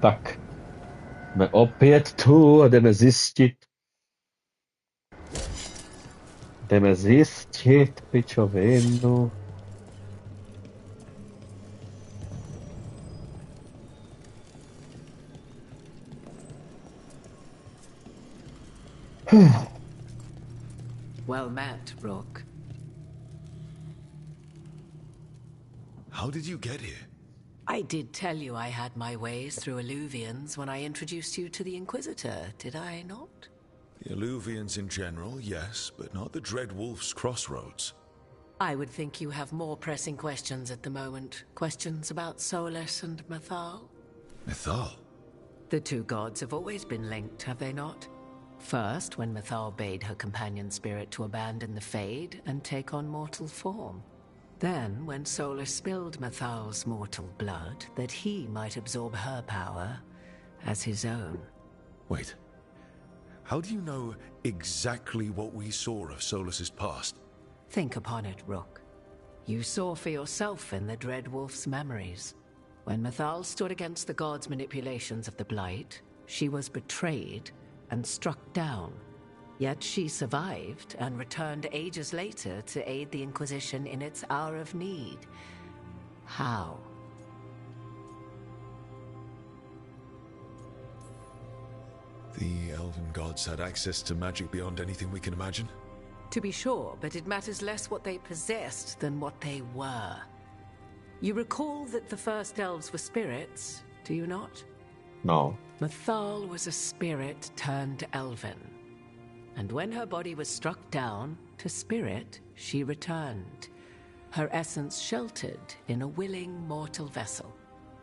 Tak, jsme opět tu a jdeme zjistit pičovinu. Well met, Rook. How did you get here? I did tell you I had my ways through Alluvians when I introduced you to the Inquisitor, did I not? The Alluvians in general, yes, but not the Dread Wolf's crossroads. I would think you have more pressing questions at the moment. Questions about Solus and Mythal? Mythal? The two gods have always been linked, have they not? First, when Mythal bade her companion spirit to abandon the Fade and take on mortal form. Then, when Solus spilled Mythal's mortal blood, that he might absorb her power as his own. Wait. How do you know exactly what we saw of Solus's past? Think upon it, Rook. You saw for yourself in the Dread Wolf's memories. When Mythal stood against the gods' manipulations of the Blight, she was betrayed and struck down. Yet she survived and returned ages later to aid the Inquisition in its hour of need. How? The elven gods had access to magic beyond anything we can imagine? To be sure, but it matters less what they possessed than what they were. You recall that the first elves were spirits, do you not? No. Mythal was a spirit turned elven. And when her body was struck down, to spirit she returned. Her essence sheltered in a willing mortal vessel.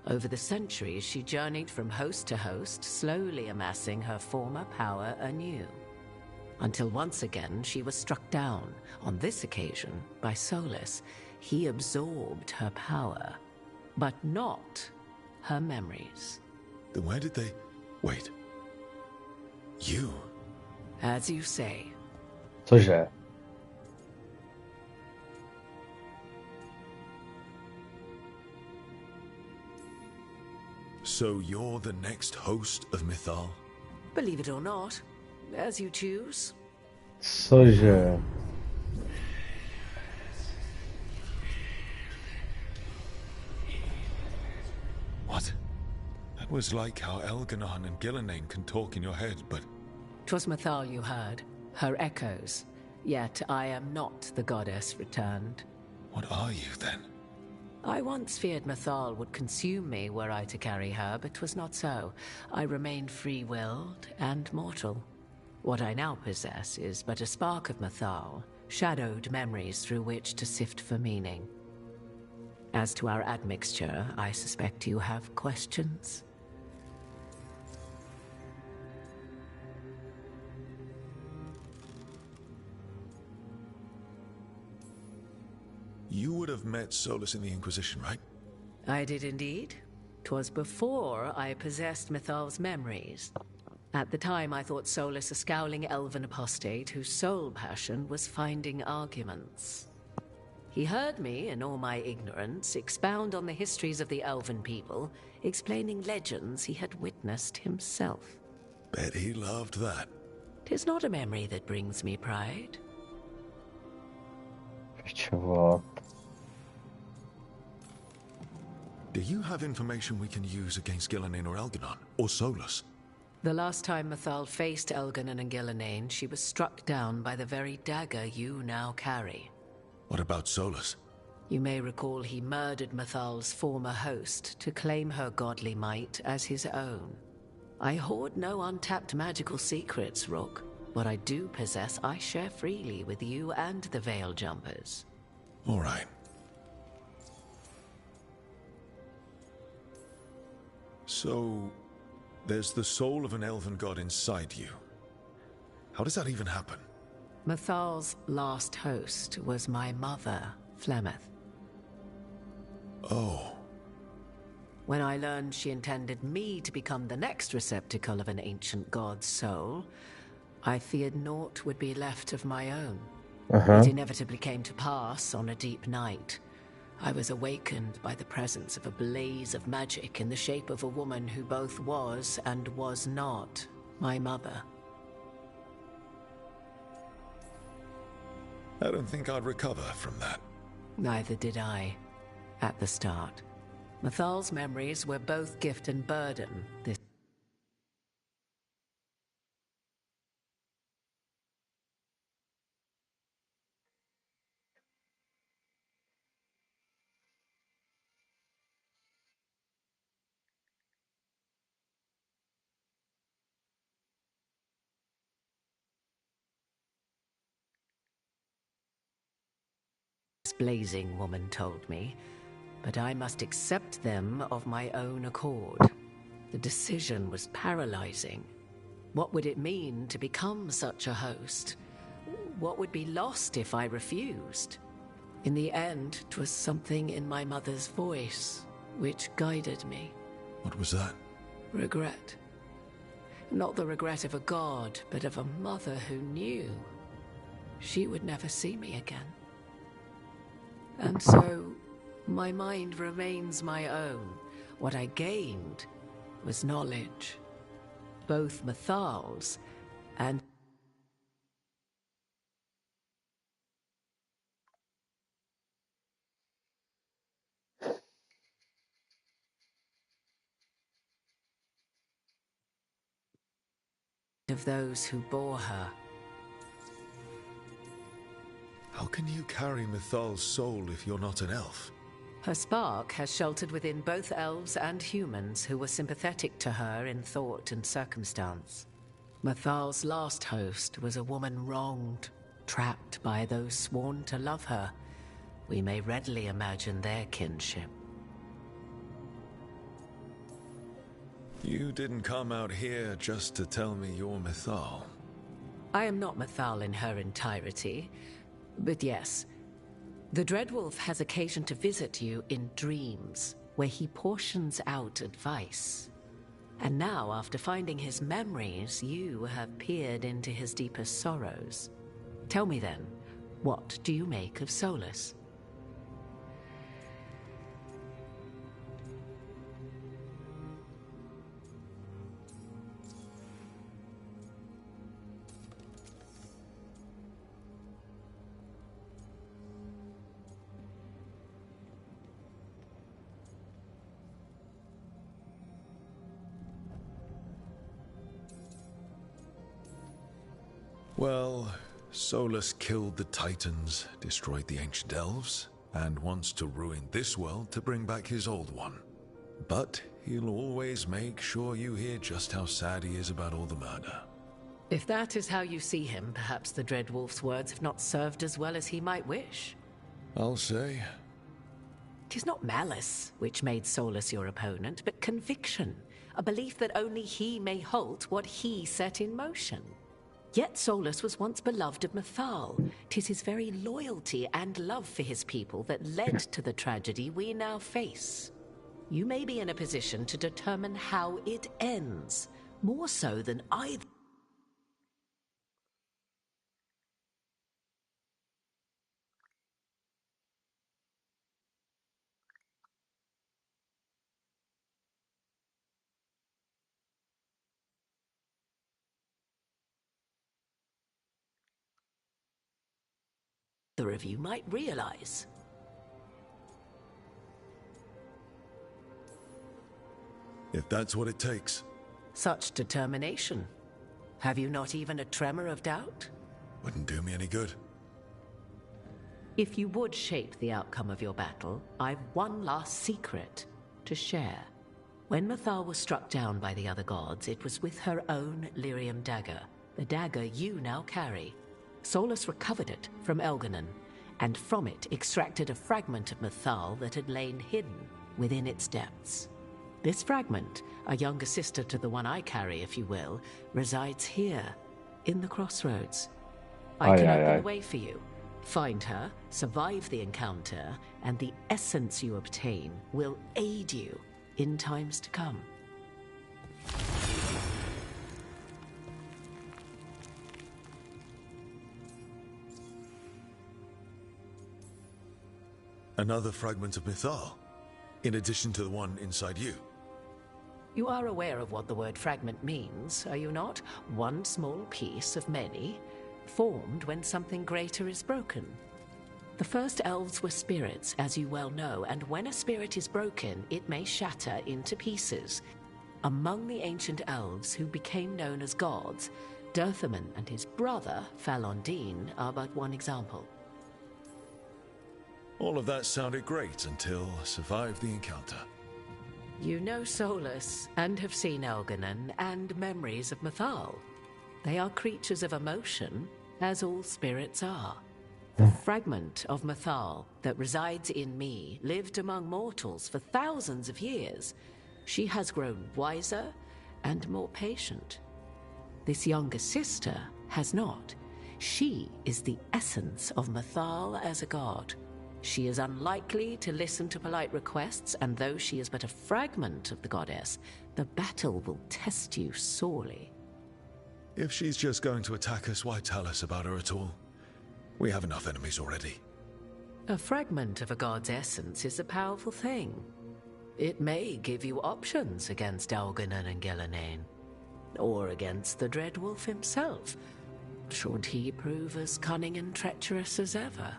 Over the centuries she journeyed from host to host, slowly amassing her former power anew. Until once again she was struck down, on this occasion by Solus. He absorbed her power, but not her memories. Then where did they... Wait. You? As you say. Cože? So you're the next host of Mythal? Believe it or not, as you choose. Cože? What? That was like how Elganon and Gillenane can talk in your head, but... 'Twas Mythal you heard, her echoes. Yet I am not the goddess returned. What are you, then? I once feared Mythal would consume me were I to carry her, but 'twas not so. I remained free-willed and mortal. What I now possess is but a spark of Mythal, shadowed memories through which to sift for meaning. As to our admixture, I suspect you have questions. You would have met Solus in the Inquisition, right? I did indeed. 'Twas before I possessed Mythal's memories. At the time I thought Solus a scowling elven apostate whose sole passion was finding arguments. He heard me, in all my ignorance, expound on the histories of the elven people, explaining legends he had witnessed himself. Bet he loved that. 'Tis not a memory that brings me pride. Pičovo. Do you have information we can use against Gillenane or Elganon? Or Solus? The last time Mythal faced Elganon and Gillenane, she was struck down by the very dagger you now carry. What about Solus? You may recall he murdered Mythal's former host to claim her godly might as his own. I hoard no untapped magical secrets, Rook. What I do possess, I share freely with you and the Veil Jumpers. All right. So, there's the soul of an elven god inside you. How does that even happen? Mythal's last host was my mother, Flemeth. Oh. When I learned she intended me to become the next receptacle of an ancient god's soul, I feared naught would be left of my own. It inevitably came to pass on a deep night. I was awakened by the presence of a blaze of magic in the shape of a woman who both was and was not my mother. I don't think I'd recover from that. Neither did I, at the start. Mathal's memories were both gift and burden. This blazing woman told me, but I must accept them of my own accord. The decision was paralyzing. What would it mean to become such a host? What would be lost if I refused? In the end, 'twas something in my mother's voice which guided me. What was that? Regret. Not the regret of a god, but of a mother who knew she would never see me again. And so, my mind remains my own. What I gained was knowledge, both Mathal's and of those who bore her. How can you carry Mithal's soul if you're not an elf? Her spark has sheltered within both elves and humans who were sympathetic to her in thought and circumstance. Mathal's last host was a woman wronged, trapped by those sworn to love her. We may readily imagine their kinship. You didn't come out here just to tell me you're Mithal. I am not Mithal in her entirety, but yes, the Dreadwolf has occasion to visit you in dreams, where he portions out advice. And now, after finding his memories, you have peered into his deepest sorrows. Tell me then, what do you make of Solus? Well, Solus killed the Titans, destroyed the ancient elves, and wants to ruin this world to bring back his old one. But he'll always make sure you hear just how sad he is about all the murder. If that is how you see him, perhaps the Dreadwolf's words have not served as well as he might wish. I'll say. 'Tis not malice which made Solus your opponent, but conviction, a belief that only he may halt what he set in motion. Yet Solus was once beloved of Mithal. 'Tis his very loyalty and love for his people that led to the tragedy we now face. You may be in a position to determine how it ends, more so than either of you might realize. If that's what it takes. Such determination. Have you not even a tremor of doubt? Wouldn't do me any good. If you would shape the outcome of your battle, I've one last secret to share. When Mithal was struck down by the other gods, it was with her own lyrium dagger, the dagger you now carry. Solus recovered it from Elganon, and from it extracted a fragment of Mithal that had lain hidden within its depths. This fragment, a younger sister to the one I carry, if you will, resides here, in the crossroads. I can open the way for you. Find her, survive the encounter, and the essence you obtain will aid you in times to come. Another fragment of Mythal, in addition to the one inside you. You are aware of what the word fragment means, are you not? One small piece of many, formed when something greater is broken. The first elves were spirits, as you well know, and when a spirit is broken, it may shatter into pieces. Among the ancient elves who became known as gods, Durthaman and his brother, Falondine, are but one example. All of that sounded great until I survived the encounter. You know Solus, and have seen Elganon, and memories of Mythal. They are creatures of emotion, as all spirits are. The fragment of Mythal that resides in me lived among mortals for thousands of years. She has grown wiser and more patient. This younger sister has not. She is the essence of Mythal as a god. She is unlikely to listen to polite requests, and though she is but a fragment of the goddess, the battle will test you sorely. If she's just going to attack us, why tell us about her at all? We have enough enemies already. A fragment of a god's essence is a powerful thing. It may give you options against Elganon and Gillenane, or against the Dread Wolf himself, should he prove as cunning and treacherous as ever.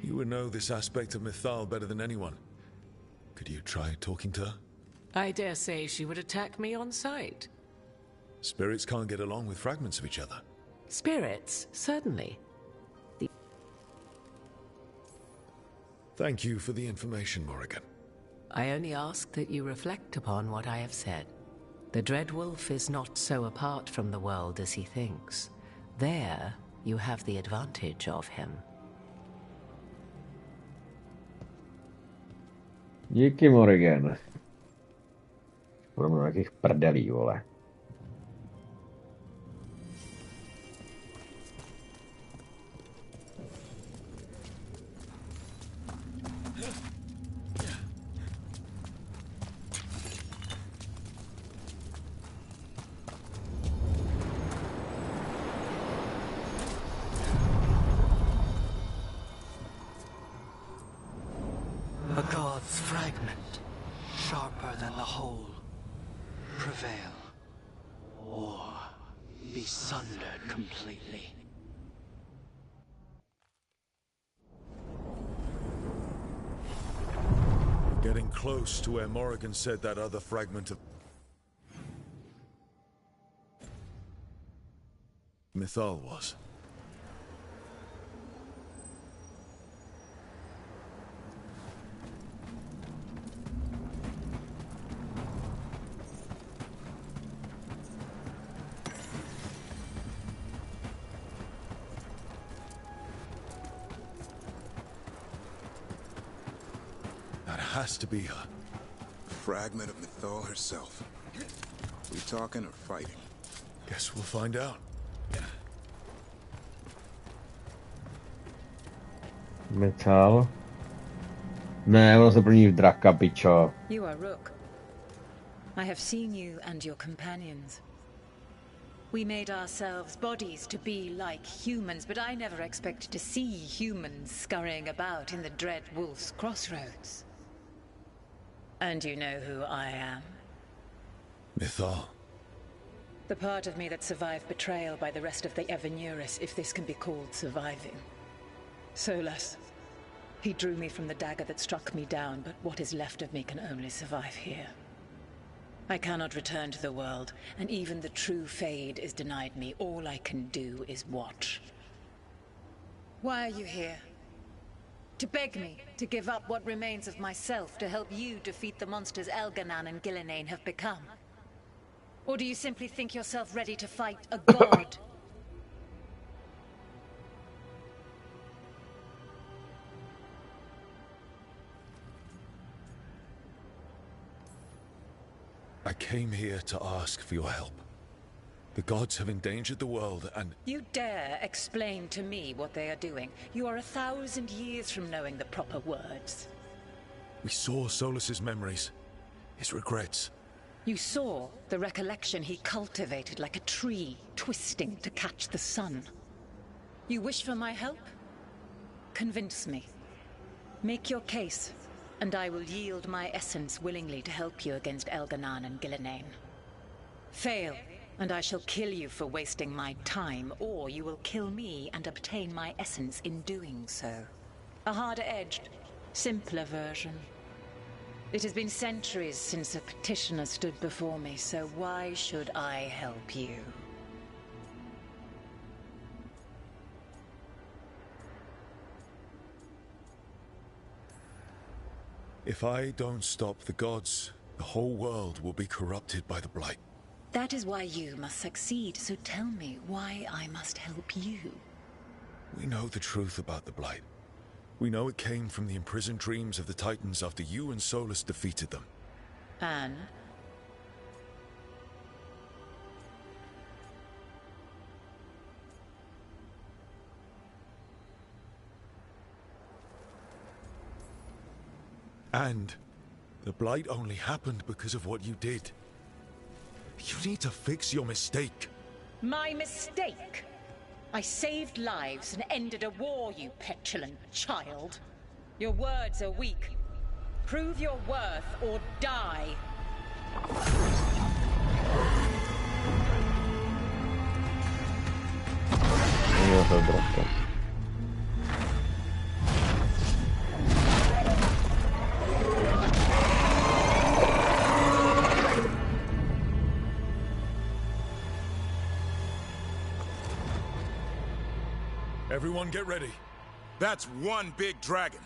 You would know this aspect of Mythal better than anyone. Could you try talking to her? I dare say she would attack me on sight. Spirits can't get along with fragments of each other. Spirits, certainly. Thank you for the information, Morrigan. I only ask that you reflect upon what I have said. The Dread Wolf is not so apart from the world as he thinks. There, you have the advantage of him. Díky, Morrigan. Budeme na nějakých prdelí, vole. A god's fragment, sharper than the whole. Prevail, or be sundered completely. Getting close to where Morrigan said that other fragment of Mythal was. Has to be her. Fragment of Mythal herself. We talking or fighting? Guess we'll find out. Metal. Ne, ono se plní v draka, pičo. You are Rook. I have seen you and your companions. We made ourselves bodies to be like humans, but I never expected to see humans scurrying about in the Dread Wolf's crossroads. And you know who I am? Mythal. The part of me that survived betrayal by the rest of the Evanuris, if this can be called surviving. Solus. He drew me from the dagger that struck me down, but what is left of me can only survive here. I cannot return to the world, and even the true Fade is denied me. All I can do is watch. Why are you here? To beg me to give up what remains of myself to help you defeat the monsters Elganon and Gillenane have become? Or do you simply think yourself ready to fight a god? I came here to ask for your help. The gods have endangered the world and... You dare explain to me what they are doing? You are 1,000 years from knowing the proper words. We saw Solus's memories, his regrets. You saw the recollection he cultivated like a tree, twisting to catch the sun. You wish for my help? Convince me. Make your case, and I will yield my essence willingly to help you against Elganan and Gillenane. Fail, and I shall kill you for wasting my time, or you will kill me and obtain my essence in doing so. A harder-edged, simpler version. It has been centuries since a petitioner stood before me, so why should I help you? If I don't stop the gods, the whole world will be corrupted by the Blight. That is why you must succeed, so tell me why I must help you. We know the truth about the Blight. We know it came from the imprisoned dreams of the Titans after you and Solus defeated them. And? And the Blight only happened because of what you did. You need to fix your mistake. My mistake? I saved lives and ended a war, you petulant child. Your words are weak. Prove your worth or die. Everyone get ready. That's one big dragon.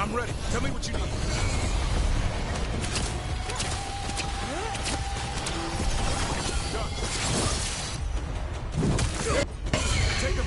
I'm ready. Tell me what you need. Take him.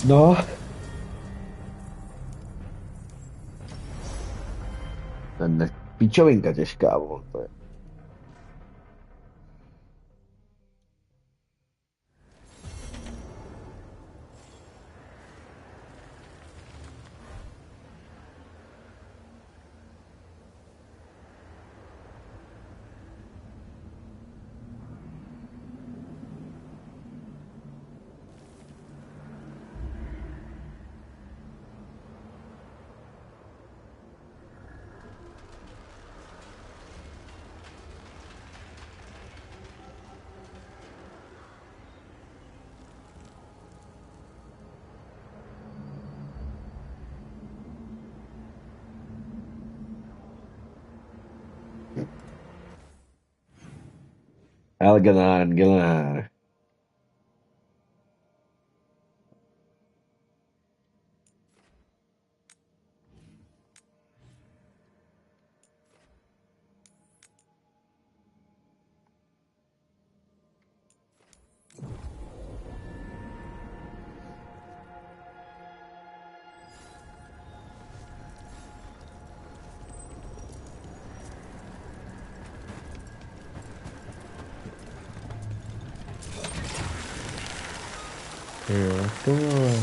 No. Tänne pičovinka těžká, vole, to je. Alganar. Yeah, come on.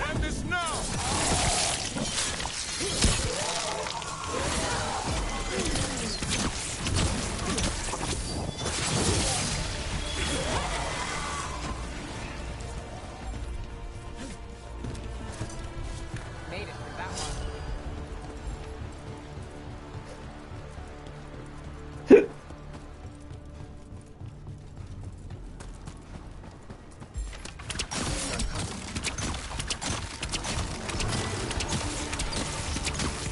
Have this now! Made it with that one.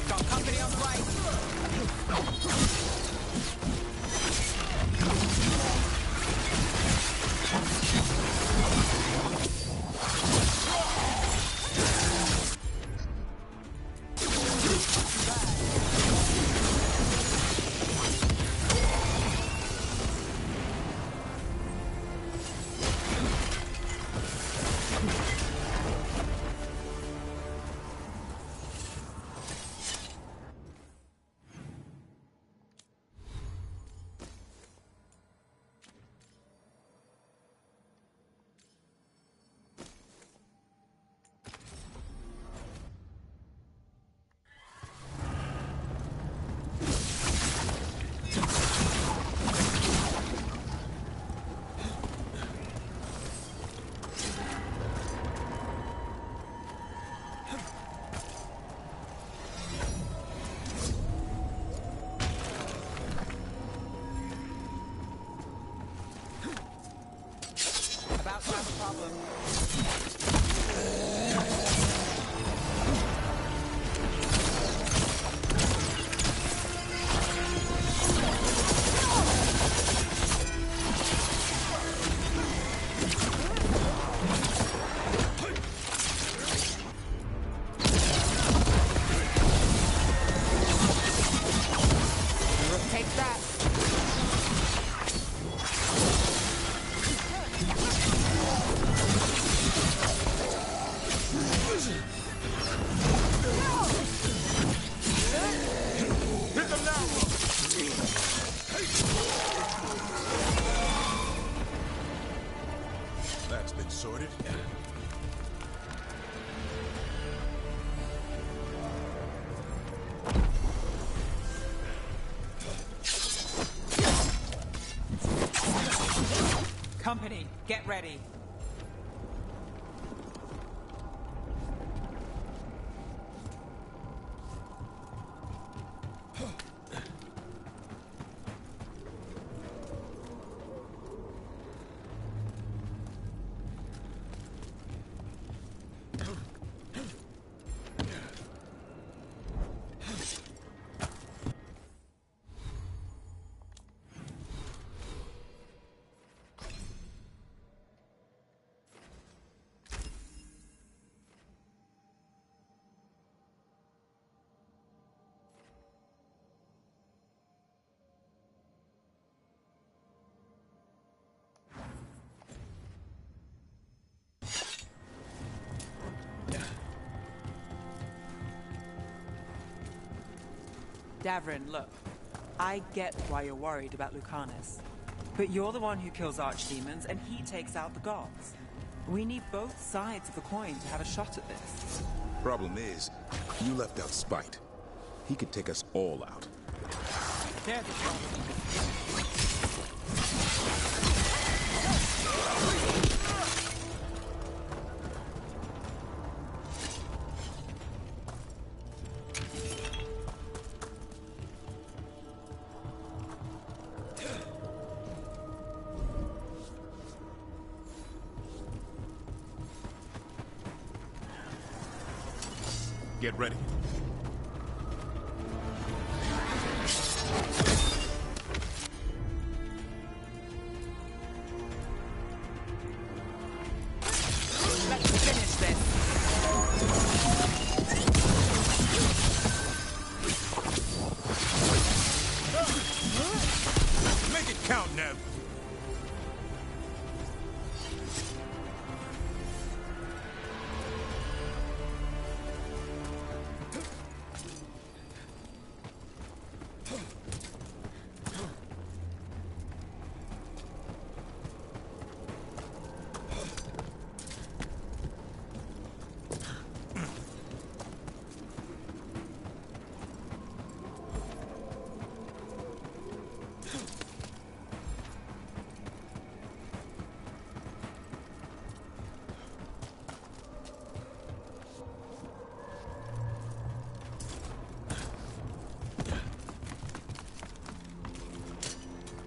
Got company on the right. About to have a problem. Take that. Hit them now! That's been sorted. Company, get ready. Davrin, look. I get why you're worried about Lucanus. But you're the one who kills archdemons, and he takes out the gods. We need both sides of the coin to have a shot at this. Problem is, you left out spite. he could take us all out. There's the shot. Get ready. Let's finish this. Make it count, Nev.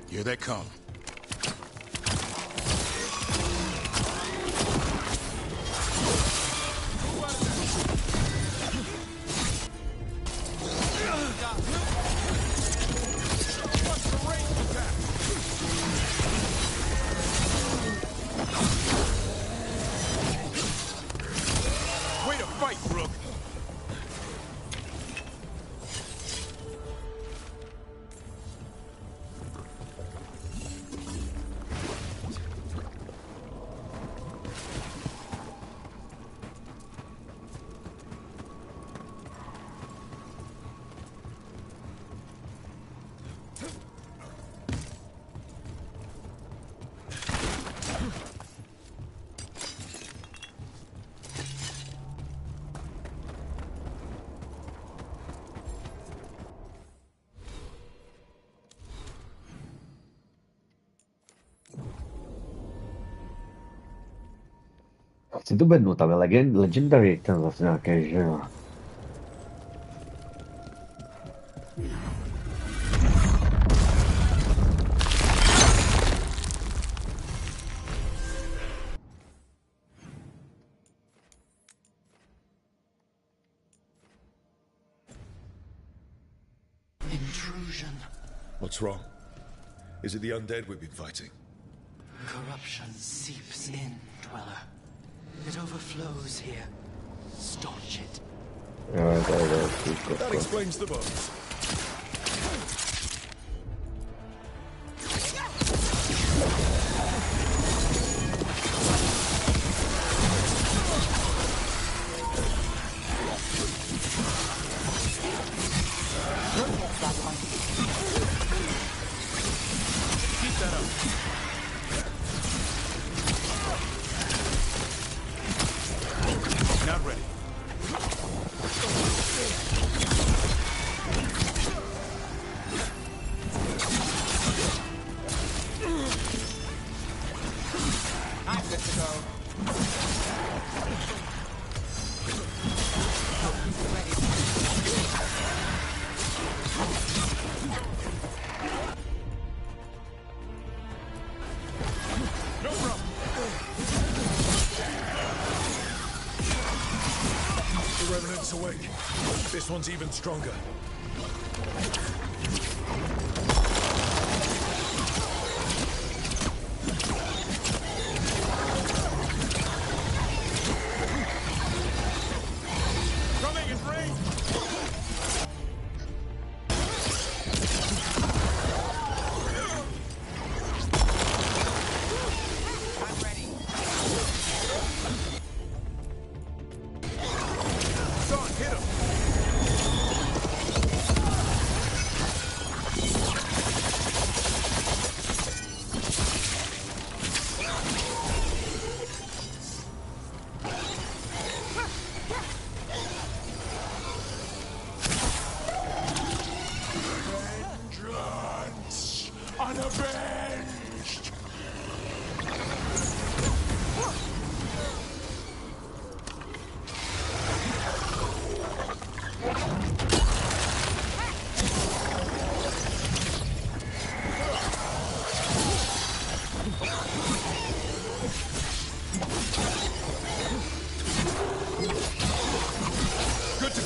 Here they come. Way to fight, Brooke. Si tu venuta ve Legendary ten zase nějaký, že jo. Intrusion. What's wrong? Is it the undead we've been fighting? Corruption seeps in, Dweller. It overflows here. Staunch it. Jo, to je další That explains the bones. Keep that up. Not ready. I'm good to go. No problem. The Revenant's awake. This one's even stronger. Coming in range. I'm ready. Son, hit him.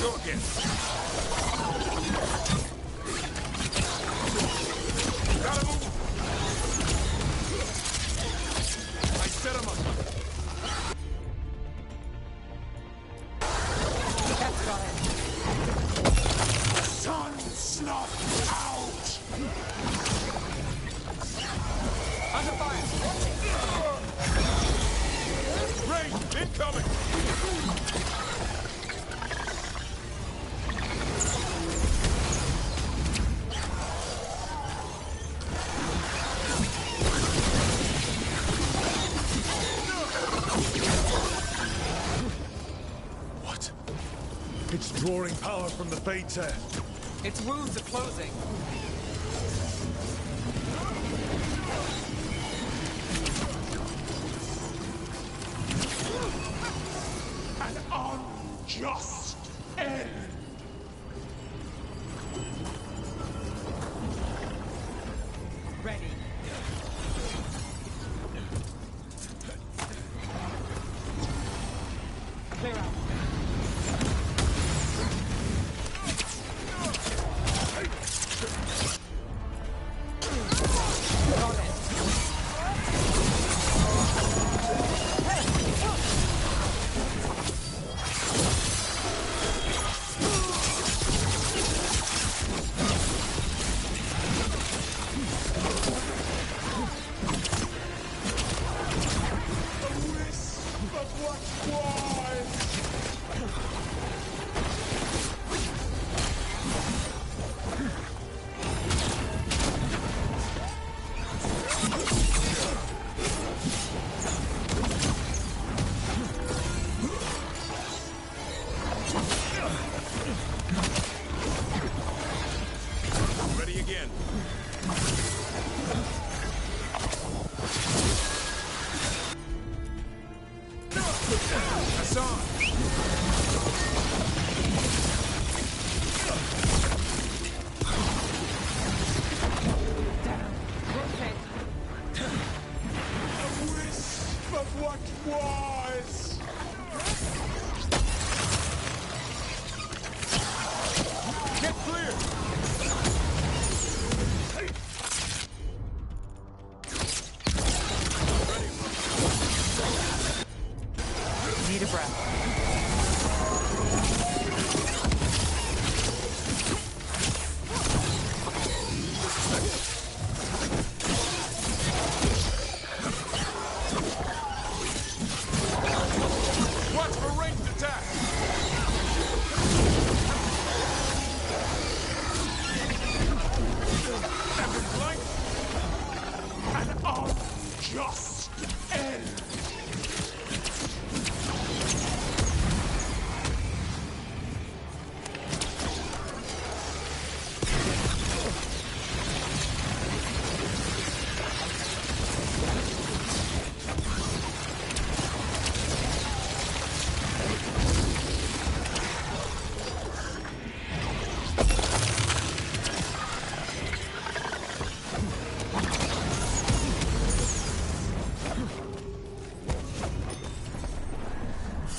Go again. Gotta move. I set him up. That's got it. Sun snuffed out. Under fire. Rain incoming. What? It's drawing power from the Fates here. Its wounds are closing. An unjust end. Ready. Clear out. Got it. Ready again. Hassan. Rotate. A wisp of what was. Get clear. Need a breath. Watch for ranged attack. Every flank. An unjust end.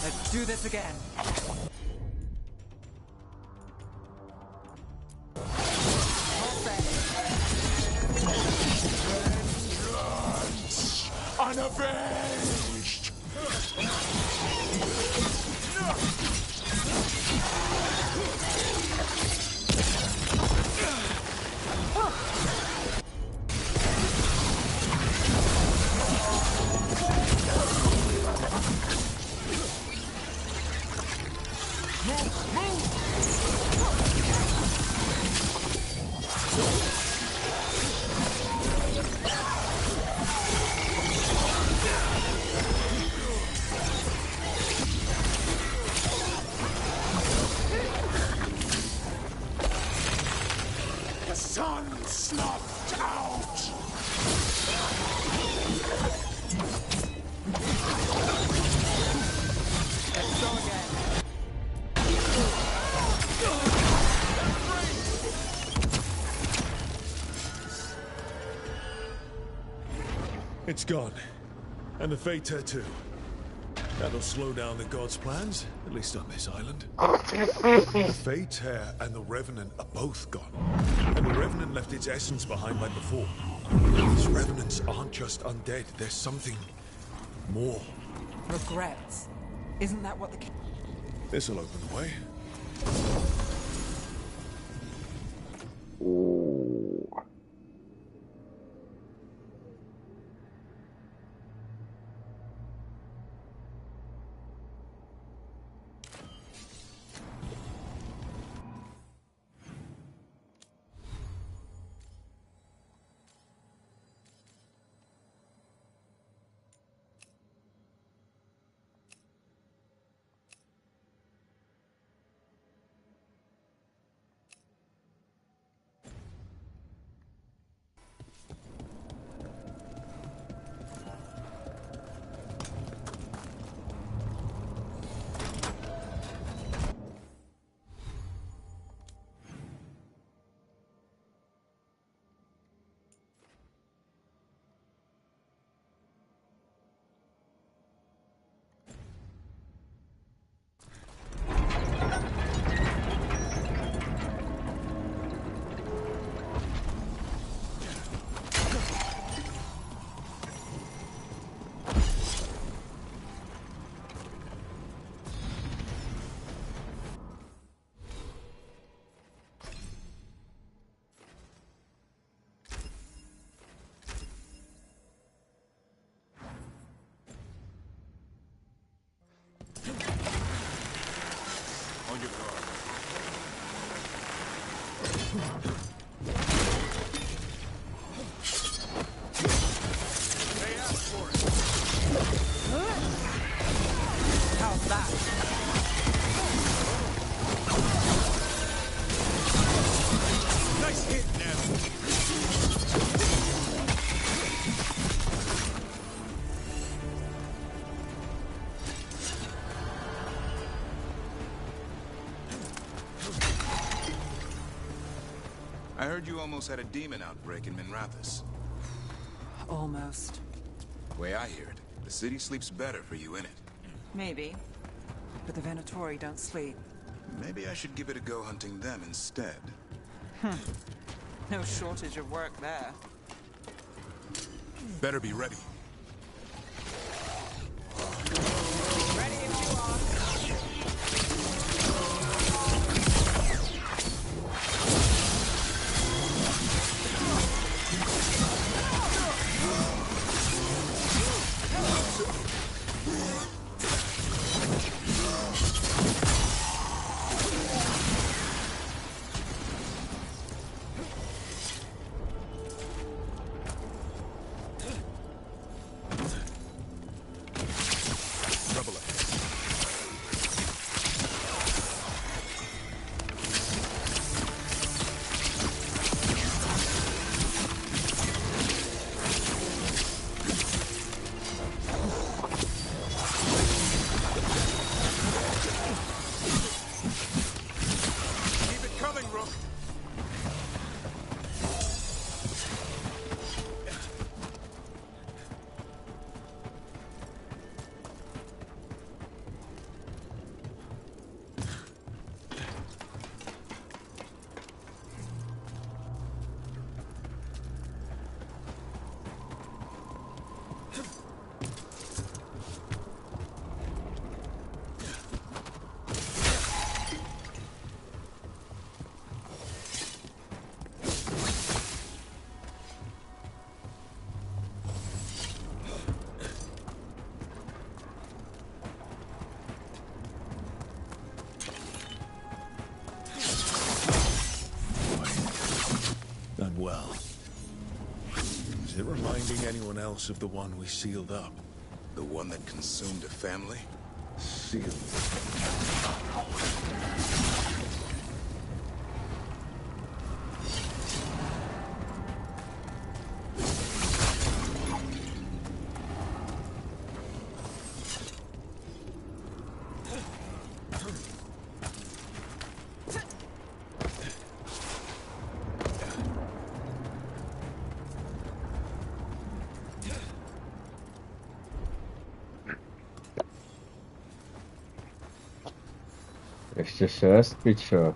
Let's do this again. All set. Unavenged. The sun snuffed out. Let's go again. It's gone. And the Fates here too. That'll slow down the gods' plans, at least on this island. The Fae Tear and the Revenant are both gone. And the Revenant left its essence behind like before. These Revenants aren't just undead, there's something more. Regrets. Isn't that what the... This'll open the way. Ooh. On your guard. They asked for it. How's that? Nice hit, Nev. I heard you almost had a demon outbreak in Minrathous. Almost. Way I hear it, the city sleeps better for you in it. Maybe. But the Venatori don't sleep. Maybe I should give it a go hunting them instead. No shortage of work there. Better be ready. Ready if you are. Well, is it reminding anyone else of the one we sealed up? The one that consumed a family? Sealed. Ještě 6, pičo.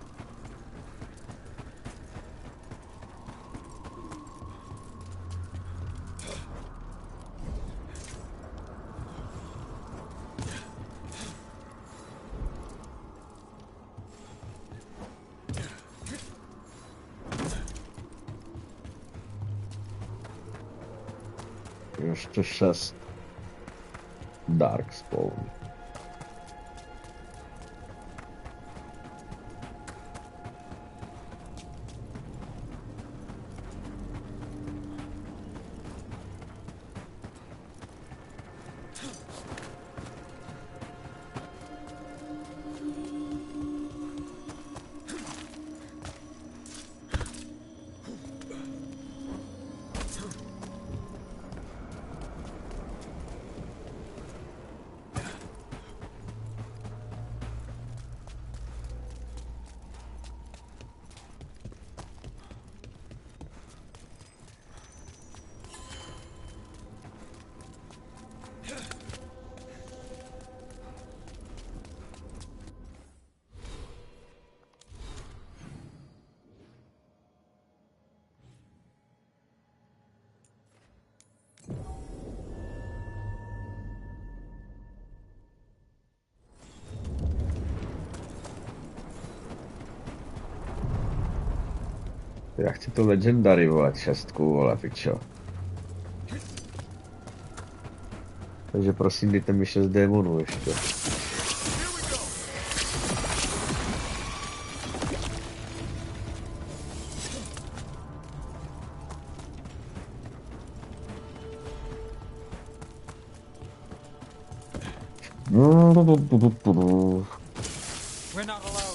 Ještě 6. Darkspawn. Já chci to Legendary, vole, 6, vole, pičo. Takže prosím, dejte mi 6 démonů ještě. We're not alone.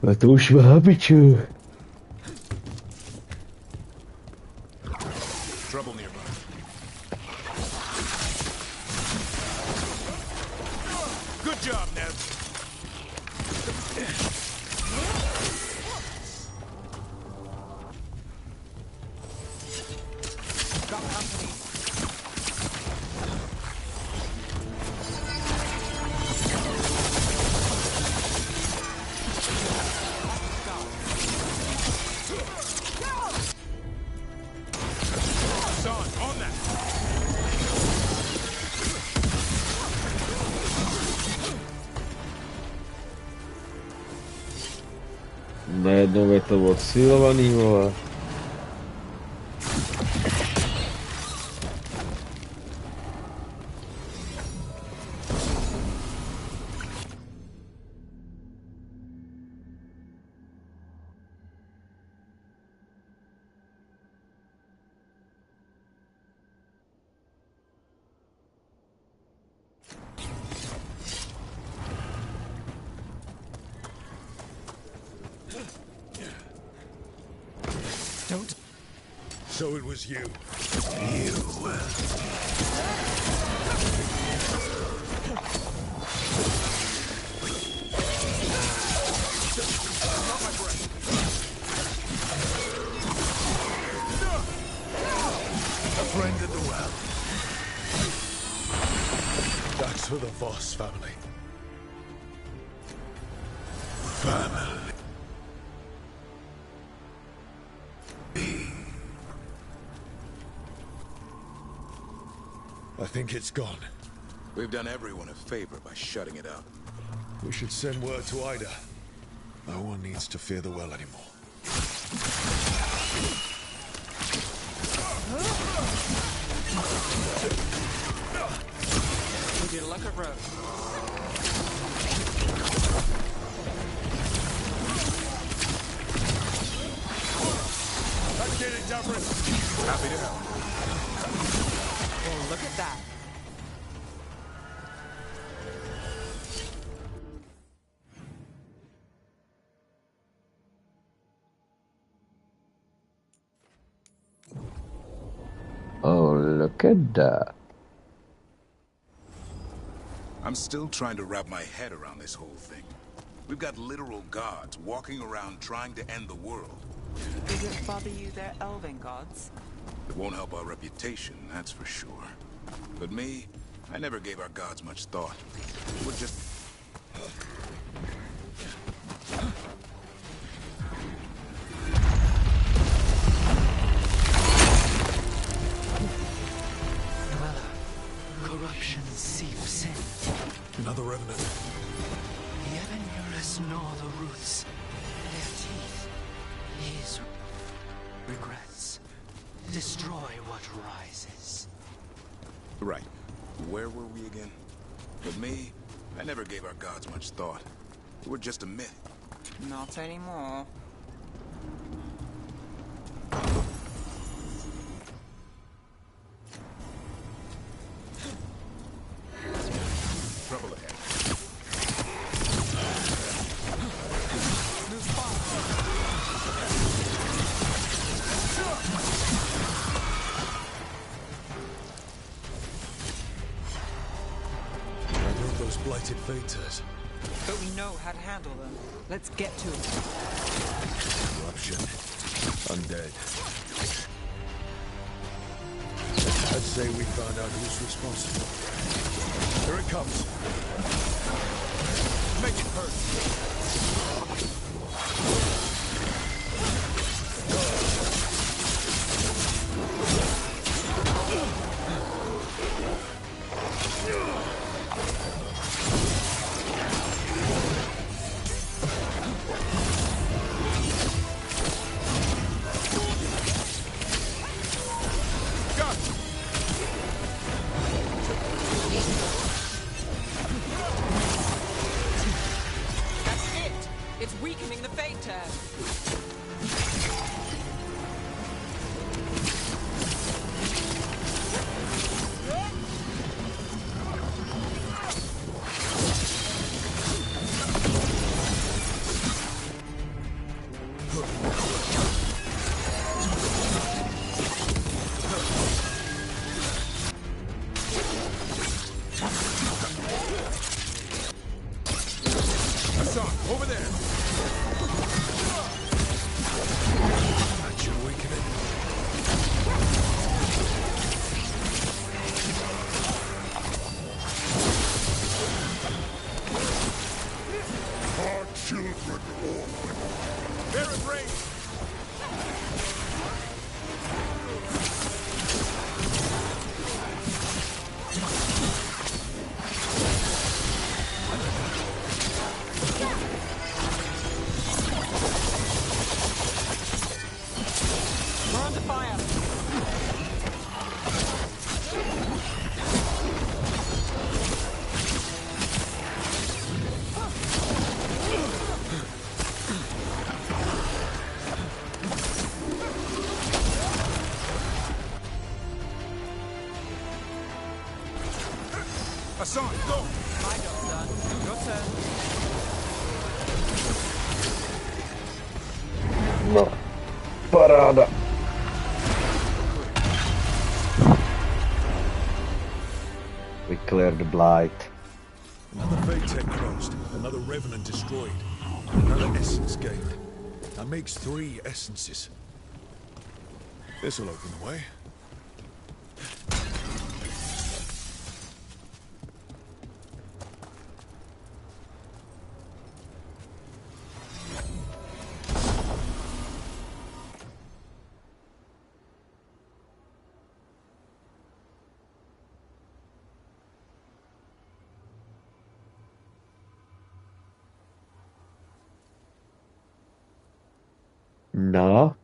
A to už má, piču. Trouble nearby. Good job, Ned. Got company. Najednou je to odsilovaný, vole. So it was you. A friend in the well. That's for the Voss family. Family. I think it's gone. We've done everyone a favor by shutting it up. We should send word to Ida. No one needs to fear the well anymore. We did a luck of road. Let's get it, Dufferin. Happy to help. Well, look at that. Oh, look at that. I'm still trying to wrap my head around this whole thing. We've got literal gods walking around trying to end the world. Does it bother you they're elven gods? It won't help our reputation, that's for sure. But me, I never gave our gods much thought. We're just... Corruption seeps in. Another revenant. The Evanurus gnaw the roots. Their teeth. His regrets. Destroy what rises. Right. Where were we again? With me, I never gave our gods much thought. We're just a myth. Not anymore. Trouble ahead. I know those blighted Vatas. But we know how to handle them. Let's get to it. Corruption. Undead. I'd say we found out who's responsible. Here it comes. Make it hurt. That's it! It's weakening the Vata. Hassan, over there! That should weaken it. Our children orphan. They're in range! We're under fire. Hassan, go! My job's done. Your turn. No. Parada. We cleared the blight. Another Vata closed. Another revenant destroyed. Another essence gained. That makes 3 essences. This'll open the way. No.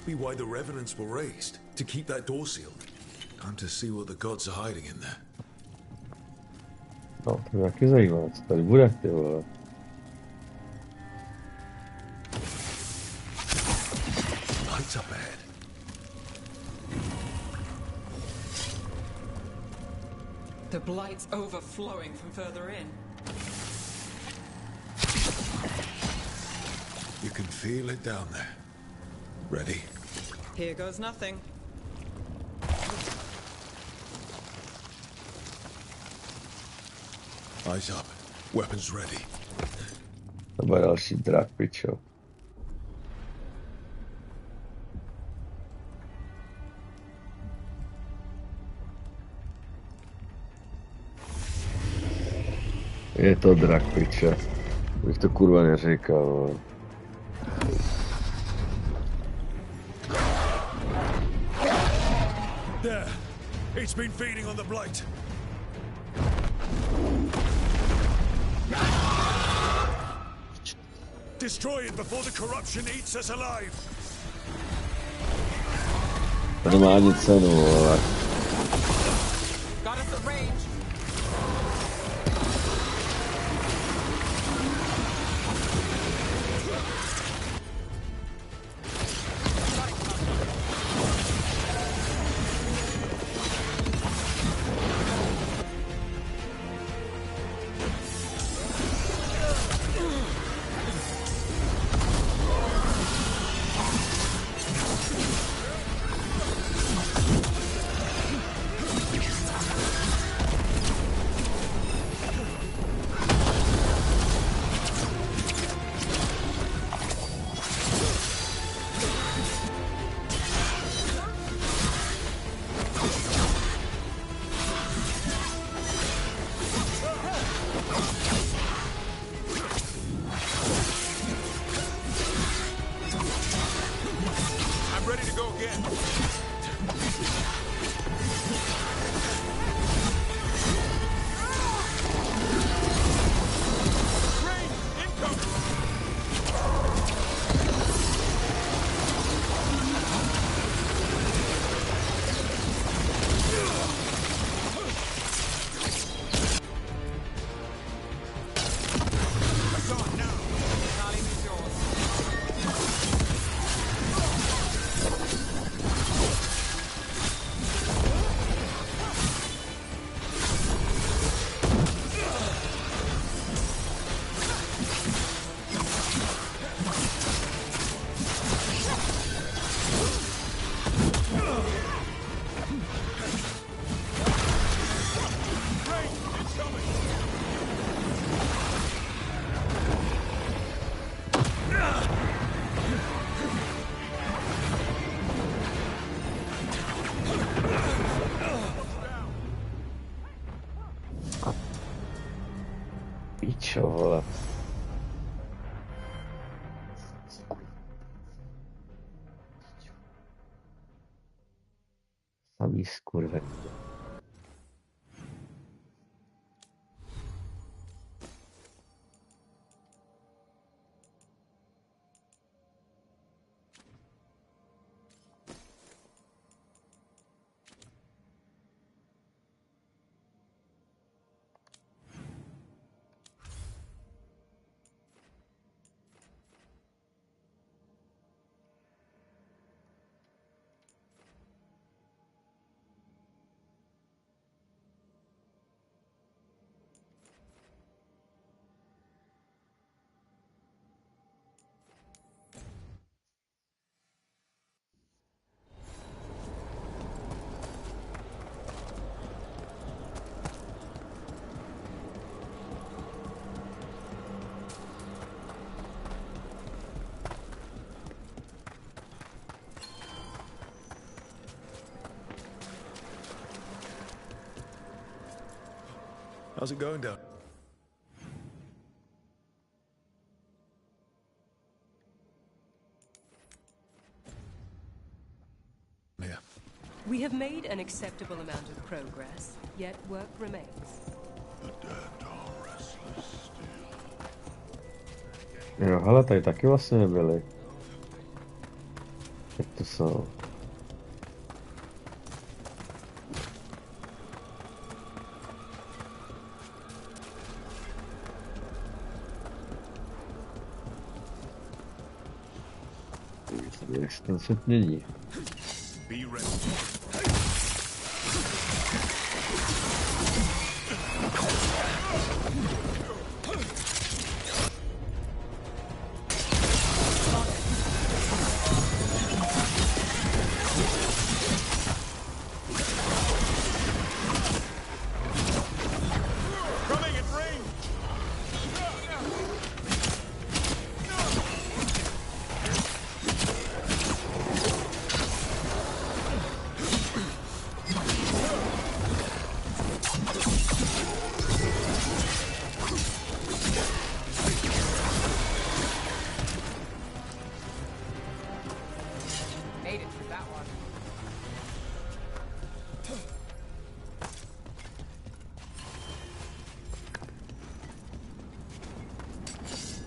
be why the revenants were raised, to keep that door sealed. Time to see what the gods are hiding in there. No, to je taky zajímavé, co tady bude, ty vole. Lights up ahead. The blight's overflowing from further in. You can feel it down there. Ready? Here goes nothing. Eyes up. Weapons ready. To bude další drak, pičo. Je to drak, pičo. Bych to kurva neříkal, vole. There. It's been feeding on the blight. Destroy it before the corruption eats us alive. To nemá ani cenu, vole. Got us at range. Pičo, vole. Samý skurvený. How's it going down? Yeah. We have made an acceptable amount of progress, yet work remains. The dead are restless still. Jo, hele, tady taky vlastně nebyli. to solve. Extension 9. Be ready.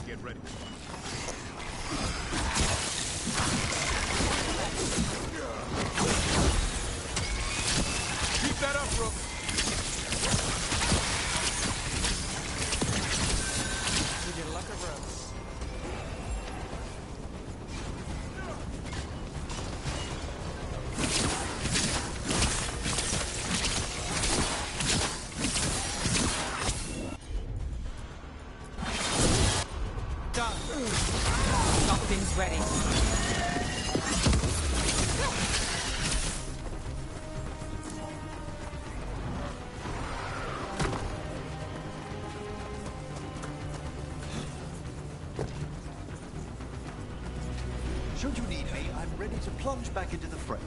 Get ready. Keep that up, Rook. We get a luck of ropes. Something's ready. Should you need me, I'm ready to plunge back into the fray.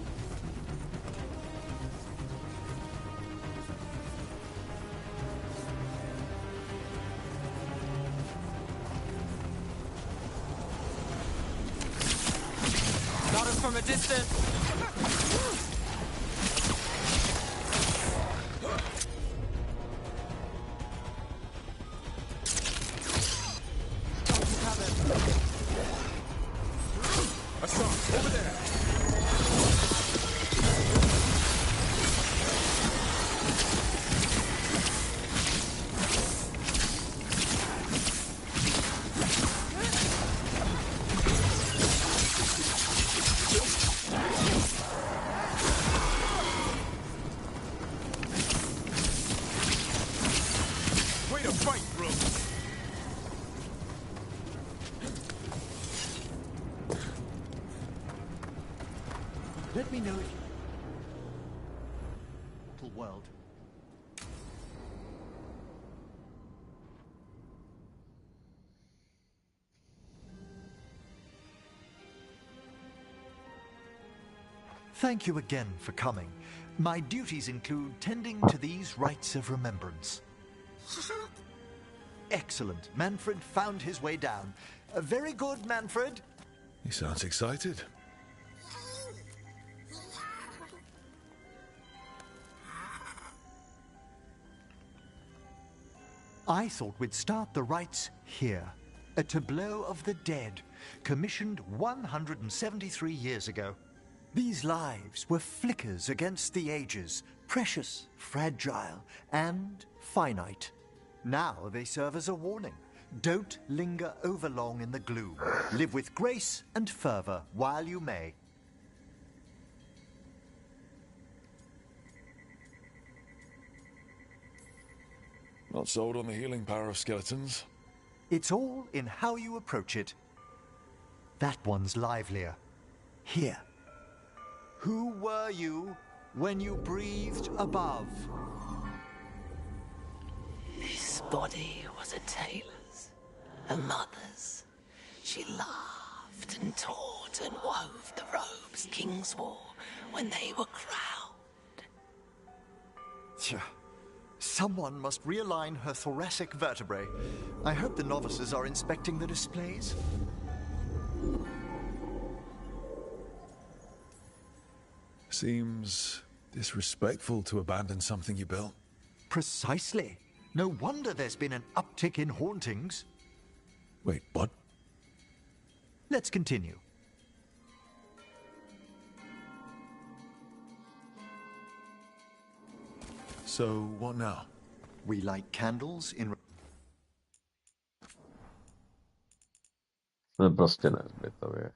Got us from a distance. Assad, over there. Way to fight, bro. Let me know if you... world. Thank you again for coming. My duties include tending to these rites of remembrance. Excellent. Manfred found his way down. Very good, Manfred. He sounds excited. I thought we'd start the rites here. A tableau of the dead, commissioned 173 years ago. These lives were flickers against the ages, precious, fragile, and finite. Now they serve as a warning. Don't linger overlong in the gloom. Live with grace and fervor while you may. Not sold on the healing power of skeletons. It's all in how you approach it. That one's livelier. Here. Who were you when you breathed above? This body was a tailor's, a mother's. She laughed and taught and wove the robes kings wore when they were crowned. Tch. Someone must realign her thoracic vertebrae. I hope the novices are inspecting the displays. Seems disrespectful to abandon something you built. Precisely. No wonder there's been an uptick in hauntings. Wait, what? Let's continue. So, what now? We light candles in... To je prostě nezbytově.